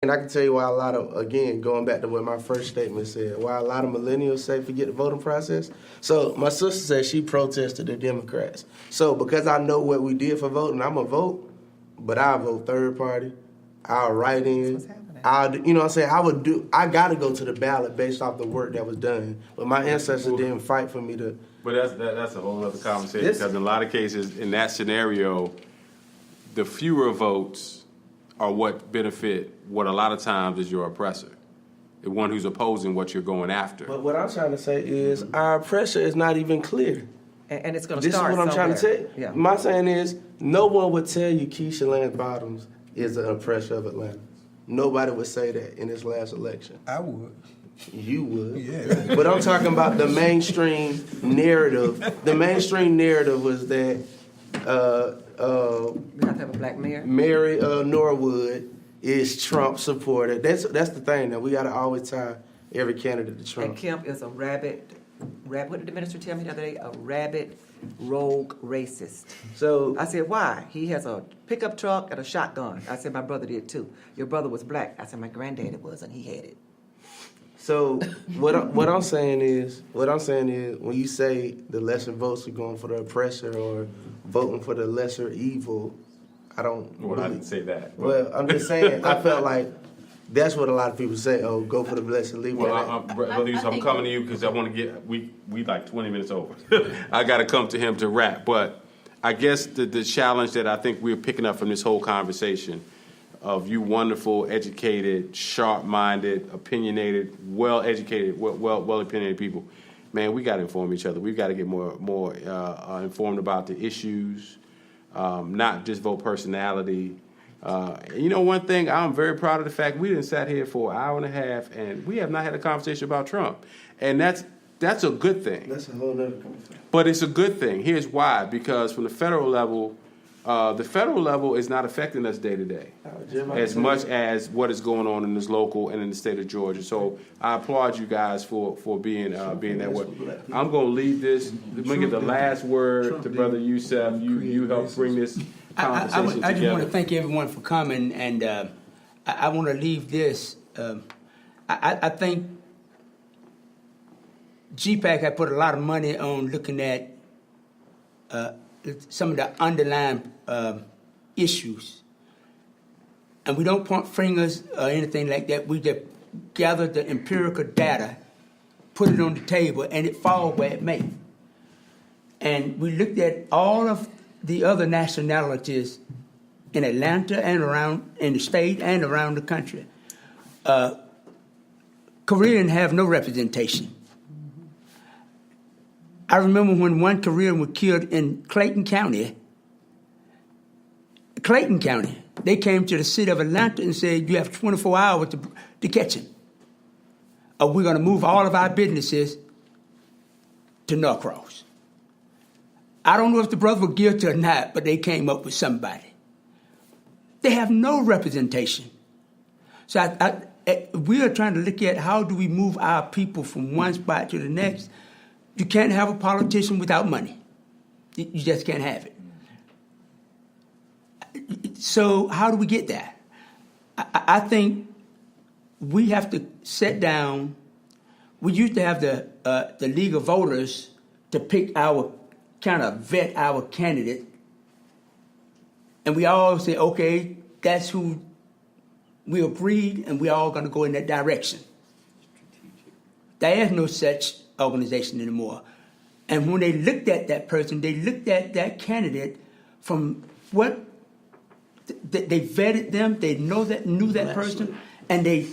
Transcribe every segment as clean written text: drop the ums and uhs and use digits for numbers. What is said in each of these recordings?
And I can tell you why a lot of, again, going back to what my first statement said, why a lot of millennials say forget the voting process. So my sister said she protested the Democrats. So because I know what we did for voting, I'm going to vote, but I'll vote third party. I'll write in. You know what I'm saying? I got to go to the ballot based off the work that was done. But my ancestors didn't fight for me to. But that's a whole other conversation, because in a lot of cases, in that scenario, the fewer votes are what benefit what a lot of times is your oppressor, the one who's opposing what you're going after. But what I'm trying to say is our oppressor is not even clear. And it's going to start This is what I'm trying to tell you. Yeah. My saying is, no one would tell you Keisha Lance Bottoms is an oppressor of Atlanta. Nobody would say that in this last election. I would. You would. Yeah. But I'm talking about the mainstream narrative. The mainstream narrative was that We have to have a black mayor. Mary Norwood is Trump supporter. That's the thing. Now we got to always tie every candidate to Trump. And Kemp is a what did the minister tell me the other day? A rabid, rogue racist. So I said, why? He has a pickup truck and a shotgun. I said, my brother did too. Your brother was black. I said, my granddaddy was, and he had it. So what I'm saying is when you say the lesser votes are going for the oppressor or voting for the lesser evil, I don't. Well, I didn't say that. Well, I'm just saying I felt like that's what a lot of people say. Oh, go for the lesser evil. Well, Brother Yusuf, I'm coming to you because I want to get we like 20 minutes over. I got to come to him to wrap, but I guess the challenge that I think we're picking up from this whole conversation of you wonderful, educated, sharp-minded, opinionated, well-educated, well-opinionated people, man, we got to inform each other. We've got to get more informed about the issues, not just vote personality. You know, one thing, I'm very proud of the fact we done sat here for an hour and a half, and we have not had a conversation about Trump. And that's a good thing. That's a whole other conversation. But it's a good thing. Here's why. Because from the federal level is not affecting us day to day as much as what is going on in this local and in the state of Georgia. So I applaud you guys for being that way. I'm going to leave this. Let me give the last word to Brother Yusuf. You helped bring this conversation together. I just want to thank everyone for coming, and I want to leave this. I think JEEPAC had put a lot of money on looking at some of the underlying issues. And we don't point fingers or anything like that. We just gather the empirical data, put it on the table, and it falls where it may. And we looked at all of the other nationalities in Atlanta and around in the state and around the country. Koreans have no representation. I remember when one Korean was killed in Clayton County. They came to the city of Atlanta and said, you have 24 hours to catch him. Or we're going to move all of our businesses to Norcross. I don't know if the brother was guilty or not, but they came up with somebody. They have no representation. So we are trying to look at how do we move our people from one spot to the next. You can't have a politician without money. You just can't have it. So how do we get there? I think we have to sit down. We used to have the League of Voters to pick vet our candidate. And we all say, okay, that's who we agreed, and we're all going to go in that direction. There is no such organization anymore. And when they looked at that person, they looked at that candidate from what they vetted them, they knew that person, and they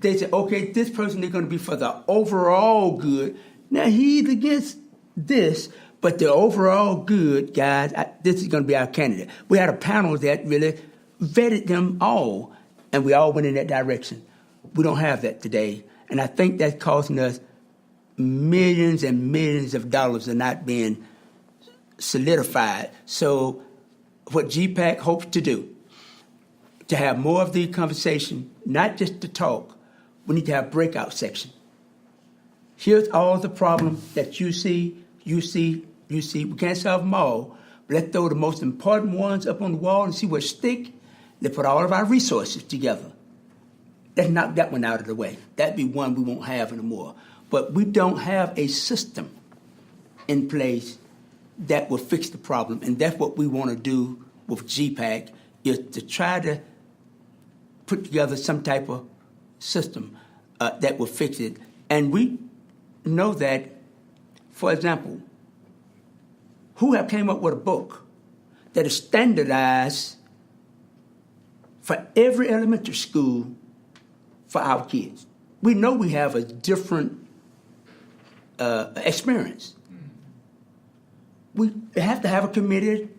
said, okay, this person is going to be for the overall good. Now he's against this, but the overall good, guys, this is going to be our candidate. We had a panel that really vetted them all, and we all went in that direction. We don't have that today, and I think that's causing us millions and millions of dollars are not being solidified. So what JEEPAC hopes to do, to have more of the conversation, not just to talk, we need to have breakout section. Here's all the problems that you see. We can't solve them all, but let's throw the most important ones up on the wall and see what stick. Let's put all of our resources together let's knock that one out of the way. That'd be one we won't have anymore. But we don't have a system in place that will fix the problem, and that's what we want to do with JEEPAC, is to try to put together some type of system that will fix it. And we know that, for example, who have came up with a book that is standardized for every elementary school for our kids. We know we have a different experience. We have to have a committee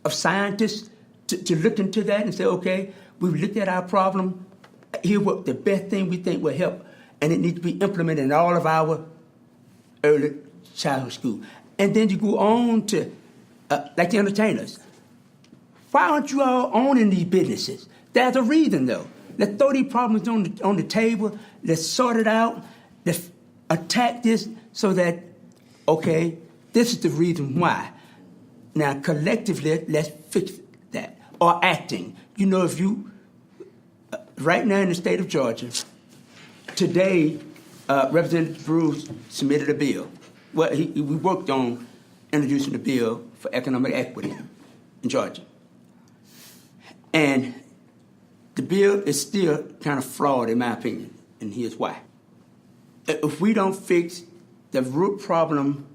of scientists to look into that and say, okay, we've looked at our problem, here's what the best thing we think will help, and it needs to be implemented in all of our early childhood school. And then you go on to, like the entertainers. Why aren't you all owning these businesses? There's a reason, though. Let's throw these problems on the table. Let's sort it out. Let's attack this so that, okay, this is the reason why. Now, collectively, let's fix that. Or acting. You know, if you, right now in the state of Georgia, today, Representative Bruce submitted a bill. Well, we worked on introducing a bill for economic equity in Georgia. And the bill is still kind of flawed, in my opinion, and here's why. If we don't fix the root problem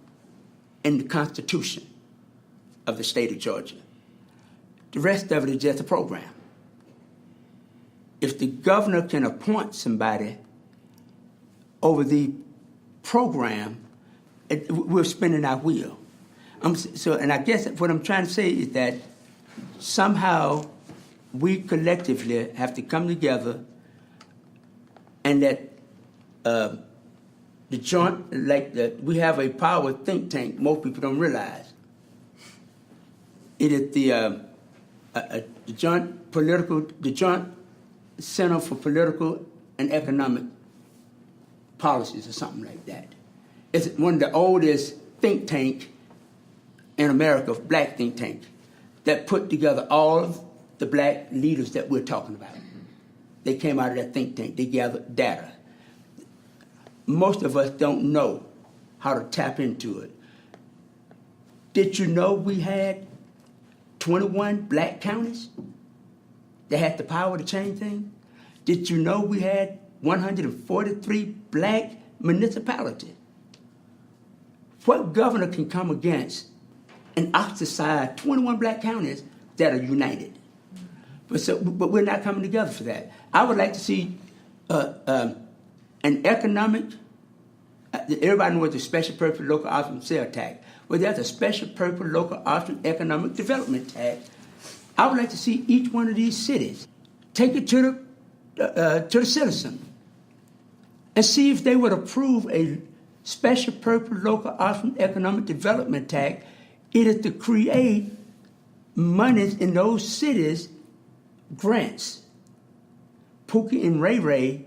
in the Constitution of the state of Georgia, the rest of it is just a program. If the governor can appoint somebody over the program, we're spinning our wheel. And I guess what I'm trying to say is that somehow we collectively have to come together and that the joint, we have a power think tank most people don't realize. It is the joint Center for Political and Economic Policies or something like that. It's one of the oldest think tank in America, black think tank, that put together all of the black leaders that we're talking about. They came out of that think tank. They gathered data. Most of us don't know how to tap into it. Did you know we had 21 black counties that had the power to change things? Did you know we had 143 black municipalities? What governor can come against and ostracize 21 black counties that are united? But we're not coming together for that. I would like to see an economic, everybody knows the special purpose local option sales tax. Well, there's a special purpose local option economic development tax. I would like to see each one of these cities take it to the citizen and see if they would approve a special purpose local option economic development tax. It is to create monies in those cities, grants. Pookie and Ray Ray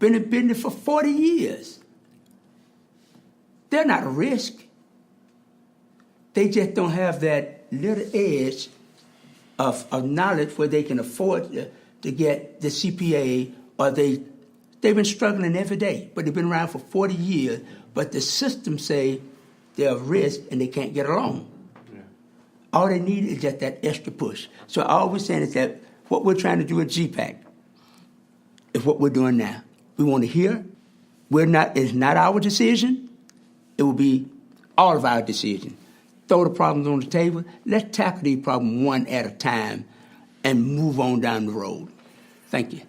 been in business for 40 years. They're not a risk. They just don't have that little edge of knowledge where they can afford to get the CPA, or they've been struggling every day, but they've been around for 40 years, but the system say they're a risk and they can't get along. Yeah. All they need is just that extra push. So all we're saying is that what we're trying to do at JEEPAC is what we're doing now. We want to hear. It's not our decision. It will be all of our decision. Throw the problems on the table. Let's tackle these problems one at a time and move on down the road. Thank you.